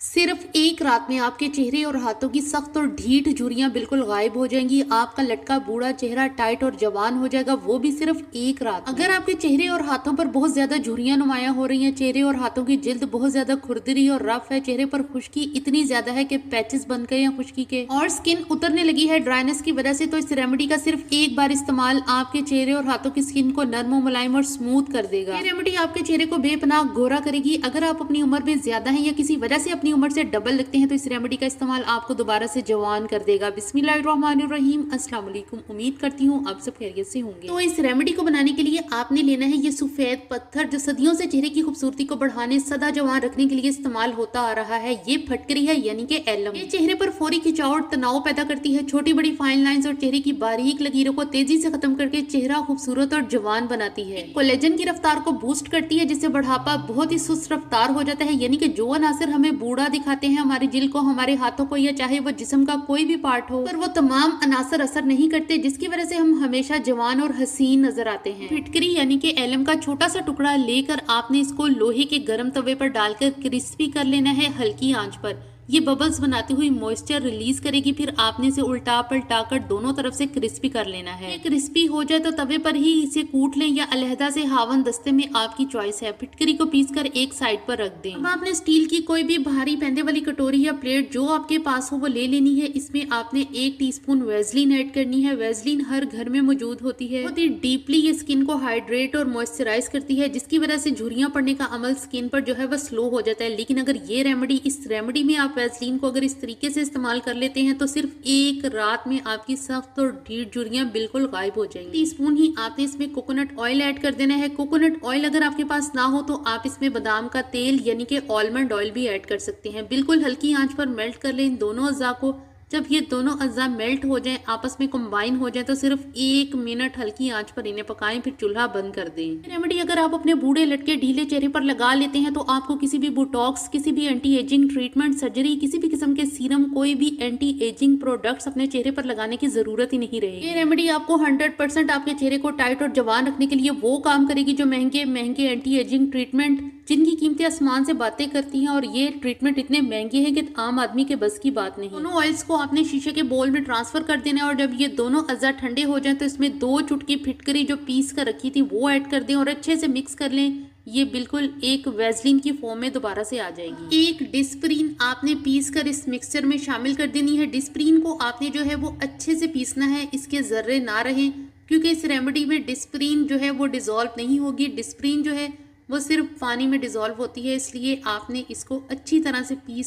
सिर्फ एक रात में आपके चेहरे और हाथों की सख्त और ढीठ झुर्रियां बिल्कुल गायब हो जाएंगी। आपका लटका बूढ़ा चेहरा टाइट और जवान हो जाएगा, वो भी सिर्फ एक रात में। अगर आपके चेहरे और हाथों पर बहुत ज्यादा झुर्रियां नुमाया हो रही हैं, चेहरे और हाथों की जिल्द बहुत ज्यादा खुरदरी और रफ है, चेहरे पर खुश्की इतनी ज्यादा है कि पैचेस बन गए हैं खुश्की के, और स्किन उतरने लगी है ड्राइनेस की वजह से, तो इस रेमेडी का सिर्फ एक बार इस्तेमाल आपके चेहरे और हाथों की स्किन को नरम और मुलायम और स्मूथ कर देगा। ये रेमेडी आपके चेहरे को बेपनाह गोरा करेगी। अगर आप अपनी उम्र में ज्यादा हैं या किसी वजह से अपनी उम्र से डबल लगते हैं तो इस रेमेडी का इस्तेमाल आपको दोबारा से जवान कर देगा। बिस्मिल्लाहिर्रहमानिर्रहीम। अस्सलाम वालेकुम। उम्मीद करती हूँ आप सब खैरियत से होंगे। तो इस रेमेडी को बनाने के लिए आपने लेना है ये सफेद पत्थर, जो सदियों से चेहरे की खूबसूरती को बढ़ाने, सदा जवान रखने के लिए इस्तेमाल होता आ रहा है। ये फटकरी है यानी कि एलम। ये चेहरे पर फौरी खिंचाव और तनाव पैदा करती है, छोटी बड़ी फाइन लाइंस और चेहरे की बारीक लकीरों को तेजी से खत्म करके चेहरा खूबसूरत और जवान बनाती है। कोलेजन की रफ्तार को बूस्ट करती है, जिससे बुढ़ापा बहुत ही सुस्त रफ्तार हो जाता है, यानी कि जो अनासर हमें बूढ़ा दिखाते हैं हमारी जिल्द को, हमारे हाथों को, या चाहे वो जिस्म का कोई भी पार्ट हो, पर वो तमाम अनासर असर नहीं करते, जिसकी वजह से हम हमेशा जवान और हसीन नजर आते हैं। फिटकरी यानी कि एलम का छोटा सा टुकड़ा लेकर आपने इसको लोहे के गर्म तवे पर डालकर क्रिस्पी कर लेना है हल्की आंच पर। ये बबल्स बनाती हुई मॉइस्चर रिलीज करेगी, फिर आपने इसे उल्टा पलटा कर दोनों तरफ से क्रिस्पी कर लेना है। ये क्रिस्पी हो जाए तो तवे पर ही इसे कूट लें या अलहदा से हावन दस्ते में, आपकी चॉइस है। फिटकरी को पीस कर एक साइड पर रख दें। अब आपने स्टील की कोई भी भारी पैंदे वाली कटोरी या प्लेट जो आपके पास हो वो ले लेनी है। इसमें आपने 1 टीस्पून वेजलिन ऐड करनी है। वेजलिन हर घर में मौजूद होती है, बहुत ही डीपली ये स्किन को हाइड्रेट और मॉइस्चराइज करती है, जिसकी वजह से झुर्रियां पड़ने का अमल स्किन पर जो है वह स्लो हो जाता है। लेकिन अगर ये रेमेडी, इस रेमेडी में आप वेजलिन को अगर इस तरीके से इस्तेमाल कर लेते हैं तो सिर्फ एक रात में आपकी सख्त और ढीठ झुर्रियां बिल्कुल गायब हो जाएंगी। टीस्पून ही आपने इसमें कोकोनट ऑयल ऐड कर देना है। कोकोनट ऑयल अगर आपके पास ना हो तो आप इसमें बादाम का तेल यानी कि आलमंड ऑयल भी ऐड कर सकते हैं। बिल्कुल हल्की आंच पर मेल्ट कर लें इन दोनों अज्जा को। जब ये दोनों अज्जा मेल्ट हो जाएं, आपस में कंबाइन हो जाएं, तो सिर्फ 1 मिनट हल्की आंच पर इन्हें पकाएं, फिर चूल्हा बंद कर दें। रेमेडी अगर आप अपने बूढ़े लटके ढीले चेहरे पर लगा लेते हैं तो आपको किसी भी बोटॉक्स, किसी भी एंटी एजिंग ट्रीटमेंट, सर्जरी, किसी भी किस्म के सीरम, कोई भी एंटी एजिंग प्रोडक्ट्स अपने चेहरे पर लगाने की जरूरत ही नहीं रहेगी। ये रेमेडी आपको 100% आपके चेहरे को टाइट और जवान रखने के लिए वो काम करेगी जो महंगे महंगे एंटी एजिंग ट्रीटमेंट, जिनकी कीमतें आसमान से बातें करती हैं, और ये ट्रीटमेंट इतने महंगे हैं कि आम आदमी के बस की बात नहीं। दोनों ऑयल्स को आपने शीशे के बोल में ट्रांसफर कर देना है, और जब ये दोनों अज्जा ठंडे हो जाएं तो इसमें 2 चुटकी फिटकरी जो पीस कर रखी थी वो ऐड कर दें और अच्छे से मिक्स कर लें। ये बिल्कुल एक वेजलिन की फॉर्म में दोबारा से आ जाएगी। 1 डिस्प्रिन आपने पीस कर इस मिक्सचर में शामिल कर देनी है। डिस्प्रिन को आपने जो है वो अच्छे से पीसना है, इसके जर्रे ना रहें, क्योंकि इस रेमेडी में डिस्प्रिन जो है वो डिजोल्व नहीं होगी। डिस्प्रिन जो है वो सिर्फ पानी में डिजोल्व होती है, इसलिए आपने इसको अच्छी तरह से पीस